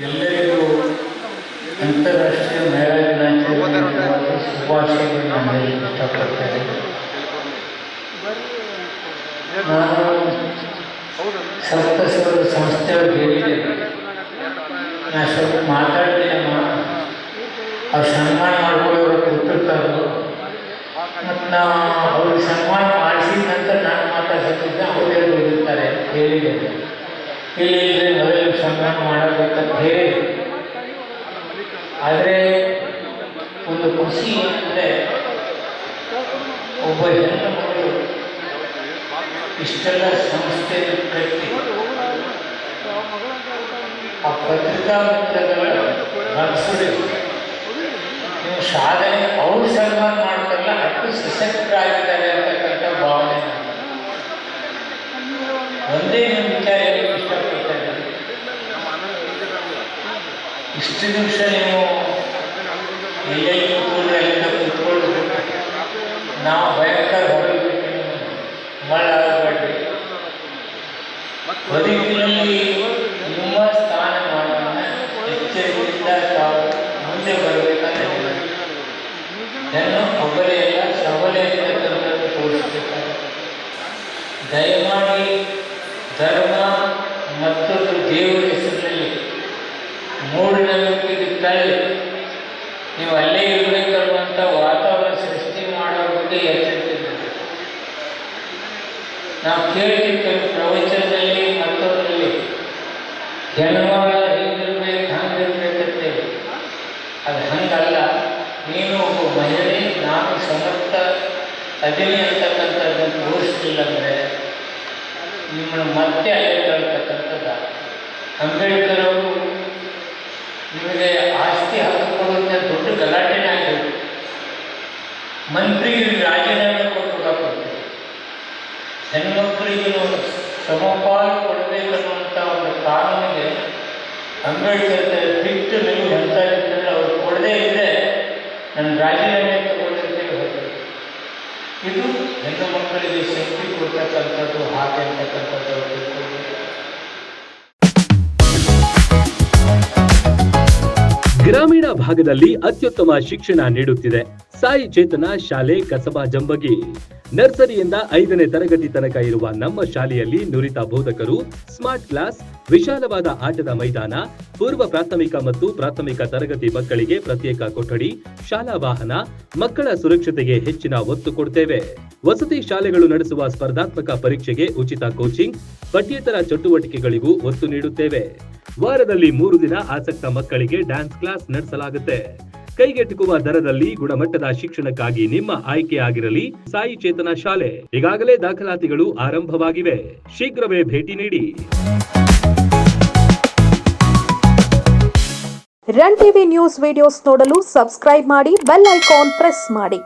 ಎಲ್ಲರಿಗೂ ಅಂತಾರಾಷ್ಟ್ರೀಯ ಮಹಿಳಾ ದಿನಾಚರಣೆ ಶುಭಾಶಯಗಳನ್ನು ಹೇಳಲು ಇಷ್ಟಪಡ್ತೇನೆ. ನಾನು ಸಪ್ತಸ್ವರ ಸಂಸ್ಥೆಯವರು ಹೇಳಿದ್ದೇನೆ, ನಾನು ಸ್ವಲ್ಪ ಮಾತಾಡ್ತೇನೆ. ಅವ್ರು ಸನ್ಮಾನ ಮಾಡ್ಕೊಳ್ಳೋರು ಕೂತಿರ್ತಾರೋ ಮತ್ತು ನಾವು ಅವ್ರಿಗೆ ಸನ್ಮಾನ ಮಾಡಿಸಿದ ನಂತರ ನಾನು ಮಾತಾಡ್ತಿದ್ದೆ, ಅವರೇ ಹೋಗಿರ್ತಾರೆ ಹೇಳಿದ್ದೇನೆ. ಇಲ್ಲಿ ಮೊದಲು ಸನ್ಮಾನ ಮಾಡಬೇಕಂತ ಹೇಳಿ, ಆದರೆ ಒಂದು ಖುಷಿ ಏನಂದರೆ ಒಬ್ಬ ಹೆಣ್ಣು ಮಗಳು ಇಷ್ಟೆಲ್ಲ ಸಂಸ್ಥೆ ಕಟ್ಟಿ ಆ ಪತ್ರಿಕಾ ಮಿತ್ರಗಳ ನರ್ಸರಿ ನೀವು ಸಾಧನೆ ಅವ್ರು ಸನ್ಮಾನ ಮಾಡ್ತಾರಲ್ಲ ಅಷ್ಟು ಸಶಕ್ತರಾಗಿದ್ದಾರೆ ಅಂತಕ್ಕಂಥ ಭಾವನೆ. ಒಂದೇ ನಿಮ್ಮ ವಿಚಾರ ಹೇಳಕ್ಕೆ ಇಷ್ಟಪಡ್ತಾರೆ. ಇಷ್ಟು ನಿಮಿಷ ನೀವು ಎಲ್ಲೇ ಕೂತ್ಕೊಂಡ್ರೆ ಅಲ್ಲಿಂದ ಕೂತ್ಕೊಳ್ಬೇಕು. ನಾವು ಭಯಂಕರ ಹೊರಬೇಕು, ಮಳ್ಳಾಗಬೇಡ್ರಿ. ಬದುಕಿನಲ್ಲಿ ನಿಮ್ಮ ಸ್ಥಾನಮಾನವನ್ನು ಎಚ್ಚರಿಕೆಯಿಂದ ತಾವು ಮುಂದೆ ಬರಬೇಕಂತ ಹೇಳಿದ್ದಾರೆ. ಹೆಣ್ಣು ಒಬ್ಬರೇ ಎಲ್ಲ ಸಬಲೆ ಇರ್ತಕ್ಕಂಥದ್ದು ತೋರಿಸ್ಬೇಕಾದ್ರೆ ದಯಮಾಡಿ ಧರ್ಮ ಮತ್ತೊಂದು ದೇವರ ಹೆಸರಿನಲ್ಲಿ ಮೂಢನಂಬಿಕೆಗೆ ತಳ್ಳಿ ನೀವು ಅಲ್ಲೇ ಇರಬೇಕನ್ನುವಂಥ ವಾತಾವರಣ ಸೃಷ್ಟಿ ಮಾಡೋ ಬಗ್ಗೆ ಎಚ್ಚರಿಸಿದ್ದಾರೆ. ನಾವು ಕೇಳ್ತಿರ್ತೇವೆ ಪ್ರವಚನದಲ್ಲಿ ಮತ್ತೊಂದರಲ್ಲಿ ಹೆಣ್ಮಗಳ ಹಿಂಗಿರ್ಬೇಕು ಹಂಗಿರ್ಬೇಕಂತೇವೆ. ಅದು ಹಂಗಲ್ಲ. ನೀನು ಒಬ್ಬ ಮಹಿಳೆ, ನಾನು ಸಮರ್ಥ ಅದಿನಿ ಅಂತಕ್ಕಂಥದ್ದನ್ನು ತೋರಿಸಲಿಲ್ಲ ಅಂದರೆ ನಿಮ್ಮನ್ನು ಮತ್ತೆ ಅಲ್ಲೇ ತಳ್ತಕ್ಕಂಥದ್ದು. ಅಂಬೇಡ್ಕರ್ ಅವರು ನಿಮಗೆ ಆಸ್ತಿ ಹಕ್ಕು ಕೊಡುವಂಥ ದೊಡ್ಡ ಗಲಾಟೆನೇ ಆಗಿತ್ತು. ಮಂತ್ರಿಗೆ ರಾಜೀನಾಮೆ ಕೊಟ್ಟು ಕೊಡ್ತೀವಿ. ಹೆಣ್ಮಕ್ಳಿಗೆ ಸಮಪಾಲು ಕೊಡಬೇಕನ್ನುವಂಥ ಒಂದು ಕಾನೂನಿಗೆ ಅಂಬೇಡ್ಕರ್ ಬಿಟ್ಟು ನೀವು ಹೇಳ್ತಾರಿದ್ದರೆ ಅವ್ರು ಕೊಡದೇ ಇದ್ದರೆ ನನ್ನ ರಾಜೀನಾಮೆ ತಗೊಳ್ಳಿರ್ತೇವೆ ಹೋಗ್ತದೆ. ಇದು ಹೆಣ್ಣು ಮಕ್ಕಳಿಗೆ ಶಕ್ತಿ ಕೊಡ್ತಕ್ಕಂಥದ್ದು, ಹಾಗೆ ಅಂತಕ್ಕಂಥದ್ದು ತಿಳ್ಕೊಳ್ಬೇಕು. ಗ್ರಾಮೀಣ ಭಾಗದಲ್ಲಿ ಅತ್ಯುತ್ತಮ ಶಿಕ್ಷಣ ನೀಡುತ್ತಿದೆ ಸಾಯಿ ಚೇತನ ಶಾಲೆ ಕಸಬಾ ಜಂಬಗಿ. ನರ್ಸರಿಯಿಂದ 5ನೇ ತರಗತಿ ತನಕ ಇರುವ ನಮ್ಮ ಶಾಲೆಯಲ್ಲಿ ನುರಿತ ಬೋಧಕರು, ಸ್ಮಾರ್ಟ್ ಕ್ಲಾಸ್, ವಿಶಾಲವಾದ ಆಟದ ಮೈದಾನ, ಪೂರ್ವ ಪ್ರಾಥಮಿಕ ಮತ್ತು ಪ್ರಾಥಮಿಕ ತರಗತಿ ಮಕ್ಕಳಿಗೆ ಪ್ರತ್ಯೇಕ ಕೊಠಡಿ, ಶಾಲಾ ವಾಹನ, ಮಕ್ಕಳ ಸುರಕ್ಷತೆಗೆ ಹೆಚ್ಚಿನ ಒತ್ತು ಕೊಡುತ್ತೇವೆ. ವಸತಿ ಶಾಲೆಗಳು ನಡೆಸುವ ಸ್ಪರ್ಧಾತ್ಮಕ ಪರೀಕ್ಷೆಗೆ ಉಚಿತ ಕೋಚಿಂಗ್, ಪಠ್ಯೇತರ ಚಟುವಟಿಕೆಗಳಿಗೂ ಒತ್ತು ನೀಡುತ್ತೇವೆ. ವಾರದಲ್ಲಿ 3 ದಿನ ಆಸಕ್ತ ಮಕ್ಕಳಿಗೆ ಡ್ಯಾನ್ಸ್ ಕ್ಲಾಸ್ ನಡೆಸಲಾಗುತ್ತೆ. ಕೈಗೆಟುಕುವ ದರದಲ್ಲಿ ಗುಣಮಟ್ಟದ ಶಿಕ್ಷಣಕ್ಕಾಗಿ ನಿಮ್ಮ ಆಯ್ಕೆ ಆಗಿರಲಿ ಸಾಯಿ ಚೇತನ ಶಾಲೆ. ಈಗಾಗಲೇ ದಾಖಲಾತಿಗಳು ಆರಂಭವಾಗಿವೆ. ಶೀಘ್ರವೇ ಭೇಟಿ ನೀಡಿ. ರನ್ ಟಿವಿ ನ್ಯೂಸ್ ವಿಡಿಯೋಸ್ ನೋಡಲು ಸಬ್ಸ್ಕ್ರೈಬ್ ಮಾಡಿ, ಬೆಲ್ ಐಕಾನ್ ಪ್ರೆಸ್ ಮಾಡಿ.